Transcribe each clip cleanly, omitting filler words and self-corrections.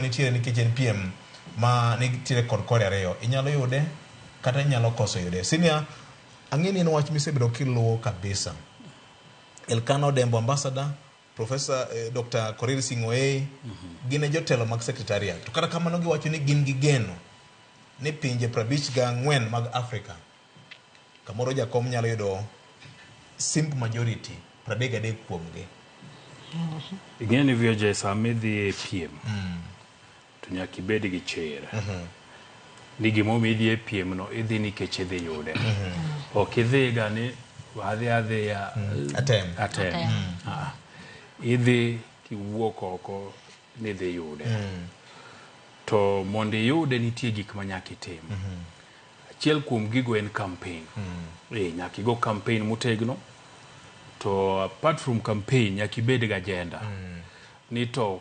nitiere nikech en piem ma nitiere kod kore ariyo, inyalo yude kata inyalo koso yude. Senior, ang'eni en wach misebedo kiluwo kabisa. Elkano Dembo Ambassador, Professor Dr. Korir Sing'oei, gin e jotelo mag secretariat. To kata kamano giwacho ni gin gi geno ni pinje 54 mag Afrika kamoro jakom nyalo yudo simple majority 33 kuomgi. Ing'e ni VJ sami dhi e piem to nyaka ibed gi chir. Ni gimomiyo idhi e piem no idhi nikech idhi yude. Ok idhi ga ni adhi atem. Idhi kiwuok oko ni dhi yude. To mondo iyude nitie gik ma nyaka itim. Achiel kuom gigo en campaign. Nyaka igo campaign motegno. To apart from campaign nyaka ibed gi agenda. Ni to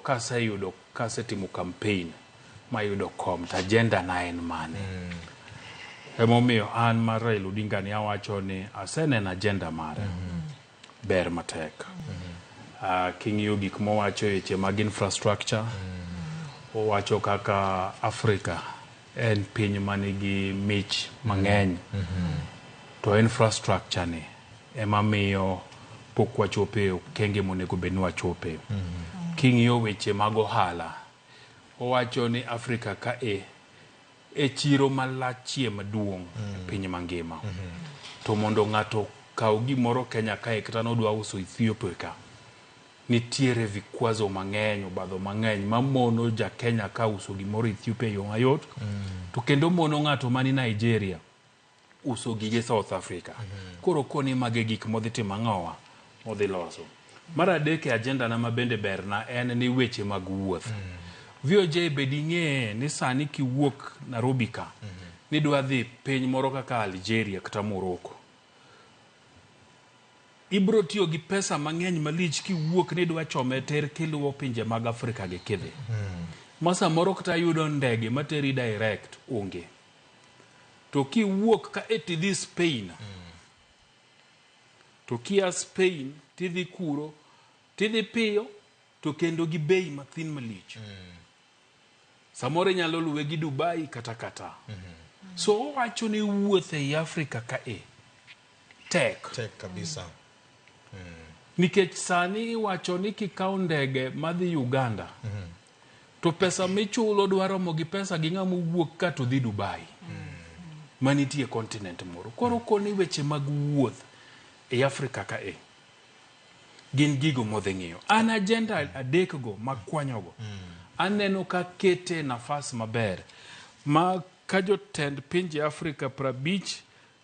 kasetimo campaign ma yudo kom to agenda na en mane. Emomiyo an mar Raila Odinga ni awacho ni aseneno agenda mare. Ber matek. King'iyo gik mowacho weche mag infrastructure, owacho kaka Afrika en piny manigi mich mang'eny. To infrastructure ni ema miyo pok wachope okenge monego bed ni wachope. King'iyo weche mag ohala, owacho ni Afrika ka e chiro malachie maduong' piny mangima. To mondo ng'ato kaw gimoro Kenya kae kata nodwa uso Ethiopia ka, nitiere vikwazo mang'eny, obadho mang'eny mamono ja Kenya ka uso gimoro Ethiopia yo mayot. To kendo mono ng'ato mani Nigeria uso gige South Africa. Koro koni mage gik modhi timo ang'owa modhi loso. Mar adek e agenda na mabende berna en ni weche mag wuoth. VOJ bedi ng'e ni sani kiwuok Nairobi ka ni dwa dhi piny moro kaka Algeria kata Morocco. Ibro tiyo gi pesa mang'eny malich kiwuok ni dwa chome ter kiluwo pinje mag Afrika gi kidhi. Masa moro kata yudo ndege materi direct onge. To kiwuok ka tidhi Spain. To kia Spain tidhi kuro, tidhi piyo to kendo gi bei mathin malich. Samore nyalo luwe gi Dubai kata. So wacho ni wuoth e Afrika ka tek kabisa. Nikech sani wacho ni kikaw ndege madhi Uganda. To pesa michulo dwaro mo gi pesa gi ng'ama wuok ka to dhi Dubai. Manitie kontinent moro. Koro koni weche mag wuoth e Afrika ka gin gigo modhi ng'iyo. An agenda adek go makwanyogo. Aneno ka kete nafas maber. Ma ka jotend pinje Afrika 50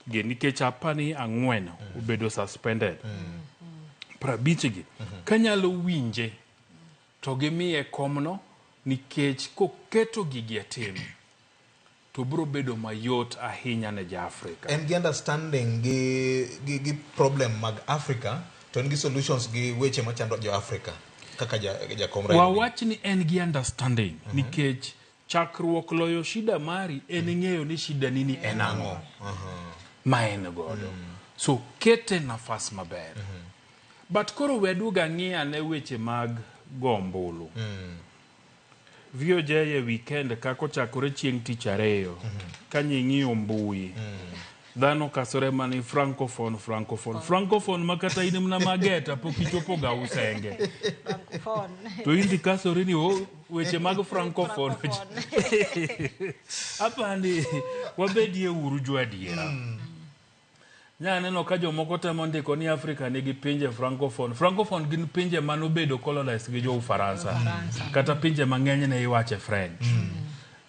gi nikech apani 4 obedo suspended. 50 gi. Kanyalo winje to gimiye komno nikech koketo gigi atim to bro bedo mayot ahinya ne ja Afrika. En gi understanding gi problem mag Afrika to en gi solutions gi weche machando jo Afrika kaka ja komra. Wawach ni en gi understanding nikech chakruok loyo shida mari en ng'eyo ni shida nini en ang'o. Ma en godo. So kete nafas maber. But koro weduga ng'iya ne weche mag gombulu. VOJ e weekend kako chakore chieng' tich ariyo kanying'iyo mbui. Dhano kasore mani francophone. Francophone makata in mna mageta pokichopo ga usenge. To hindi kasore ni weche mag francophone. Apani wabedie uru jo adiera. Nyaneno ka jomoko temo ndiko ni Afrika nigi pinje francophone. Francophone gin pinje manobedo colonized gi jo Ufaransa. Kata pinje mang'eny ne iwache French.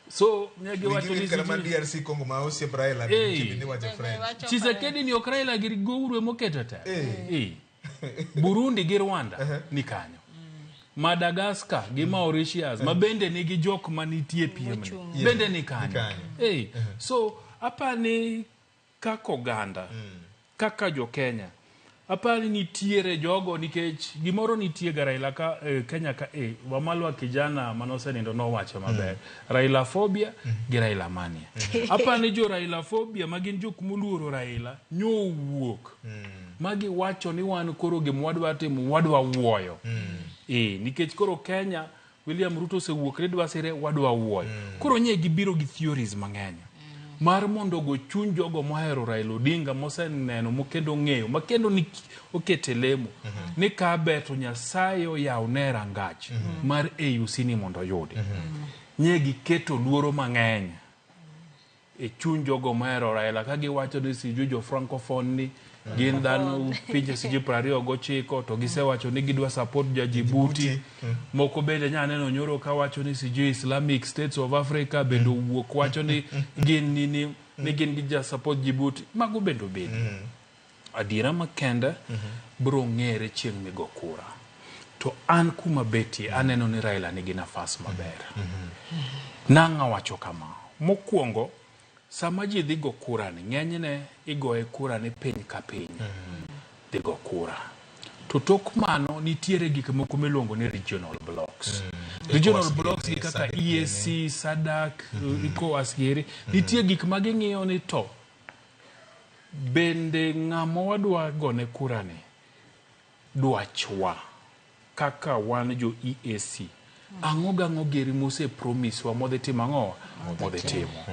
So nyagi wacho ni kama DRC Congo ma osiep Raila ni wache French. Chisekedi ni ok Raila gi gouru emoketo ta. Burundi gi Rwanda ni kanyo. Madagascar gi Mauritius mabende nigi jok manitie piem. Bende ni kanyo. So apani kaka Uganda, kaka jo Kenya, apani nitiere jogo nikech gimoro nitie ga Raila ka Kenya ka wamalwa kijana manosenindo nowacho maber. Raila phobia gi Raila mania. Apani jo Raila phobia magin jok moluoro Raila nyowuok. Magi wacho ni wan koro gimwadwa timo wadwa wuoyo. Nikech koro Kenya William Ruto osewuok ni dwa sire wadwa wuoyo. Koro nye gibiro gi theories mang'eny. Mar mondo go chuny jogo mohero Raila Odinga moseneno mokendo ng'eyo makendo ni okete lemo ni ka beto Nyasaye oyaw ne rangach mar AUC ni mondo yudi. Nye giketo luoro mang'eny e chuny jogo mohero Raila ka giwacho ni siju jo francophone ni gin dhano pinje siju 29 to gisewacho ni gidwa support ja Djibouti. Moko bende nyaneno nyoro ka wacho ni siju Islamic States of Africa bendo wuok wacho ni gin ni gin gija support Djibouti. Mago bendo bende. Adira makenda bro ng'ere chieng' migo kura. To an kuma beti aneno ni Raila nigi nafas maber. Nang'a wacho kama. Mokwongo sama ji dhi go kura ni ng'enyne igoye kura ni piny ka piny dhi go kura. To tok mano nitiere gik moko miluongo ni regional blocks. Regional blocks gi kaka EAC, SADC, ECOWAS giri. Nitie gik ma ging'iyo ni to bende ng'ama wadwa gone kura ni dwachwa kaka wan jo EAC. Ang'o giri mose promise wa modhi timo ang'o modhi timo.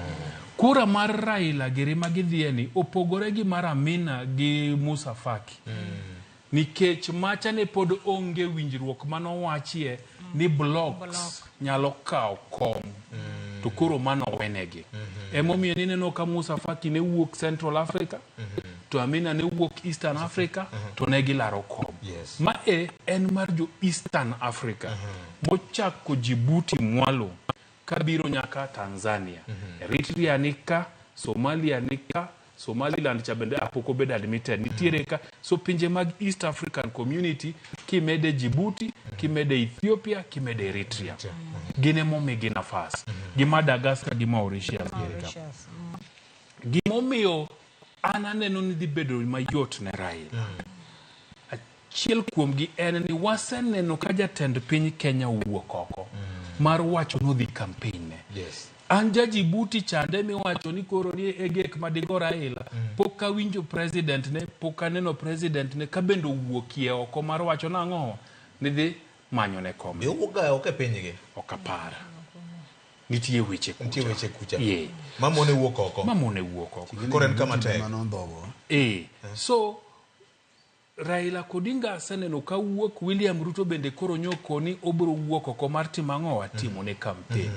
Kura mar Raila giri magidhieni opogore gi mar Amina gi Musa Faki. Nikech macha ne pod onge winjruok manowachie ni blocks nyalo kawo kom. To koro mano wenegi. Emomiyo nineno ka Musa Faki ne wuok Central Africa, to Amina ne wuok Eastern Africa, to ne gilaro kom. Ma en mar jo Eastern Africa. Mochako Djibouti mwalo kabiro nyaka Tanzania. Eritrea nika, Somalia nika, Somaliland cha bende apoko beda admitted nitiere ka. So pinje mag East African Community kimede Djibouti, kimede Ethiopia, kimede Eritrea. Gine momegi nafas. Gi Madagascar, gi Mauritius. Gimomiyo ananeno ni dhi bedo mayot ne Raila. Achiel kuom gi en ni waseneno ka jatend piny Kenya wuok oko mar wacho no dhi campaign ne. Anja Djibouti chande mi wacho ni koro ni egek madigo Raila. Poka winjo president ne, poka neno president ne kabendo wuokie oko mar wacho nang'o ni dhi manyo ne kom. Yo uga oke pinygi. Okapara. Nitie weche kucha. Nitie weche kucha. Yeah. Mamone wuok oko. Mamone wuok oko. Koren kama tek. So Raila Odinga seneno ka wuok, William Ruto bende koro nyoko ni obro wuok oko mar timang'o atimo ne campaign.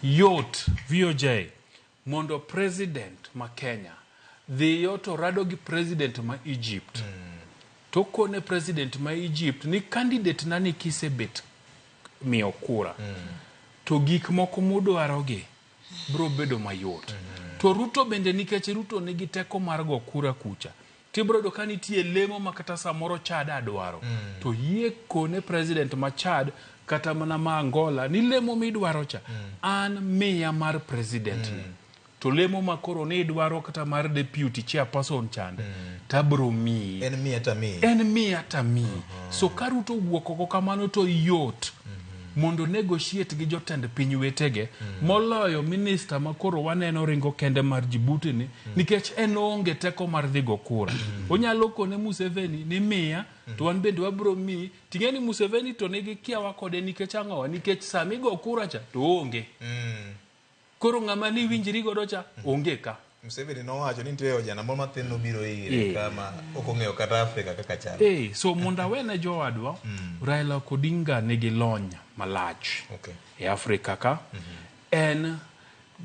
Yot VOJ mondo president ma Kenya dhi yoto rado gi president ma Egypt. Toko ne president ma Egypt ni candidate nani kisebet miyo kura. To gik moko mudwarogi bro bedo mayot. To Ruto bende nikech Ruto nigi teko mar go kura kucha. Tibro doka nitie lemo makata samoro Chad adwaro. To yie kone president ma Chad kata mana ma Angola ni lemo midwaro cha. An miya mar president ni. To lemo makoro ni idwaro kata mar deputy chairperson chande. Tabro mi. En miya ta mi. En miya ta mi. So karuto wuok oko kamano to yot. Mondo negotiate gi jotend piny wetege moloyo minister makoro waneno ringo kende mar Djibouti ni nikech en onge teko mar dhigo kura. Onyalo kone Museveni ni miya to wan bende wabro mi tingeni Museveni to nigi kiawa kode nikech ang'o nikech samigo kura cha to onge. Koro ng'ama ni winjiri godo cha onge ka. Museveni no wacho ni nitie jana moro mathin no biro ire kama okong'eyo kata Afrika kaka chalo. So monda wene jowadwa Raila Odinga nigi lony malach e Afrika ka. En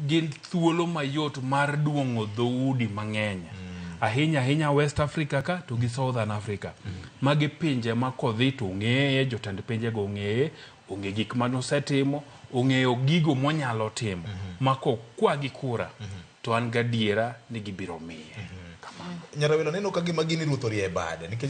gin thuolo mayot mar duong'o dhoudi mang'eny. Ahinya West Africa ka to gi Southern Africa. Magi pinje ma kodhi to ng'eye, jotend pinje go ng'eye, onge gik manosetimo, ong'eyo gigo monyalo timo. Mako kwa gi kura. To an gadiera ni gibiro miye. Nyarawelo neno ka gima gini ruoth orie bade nikech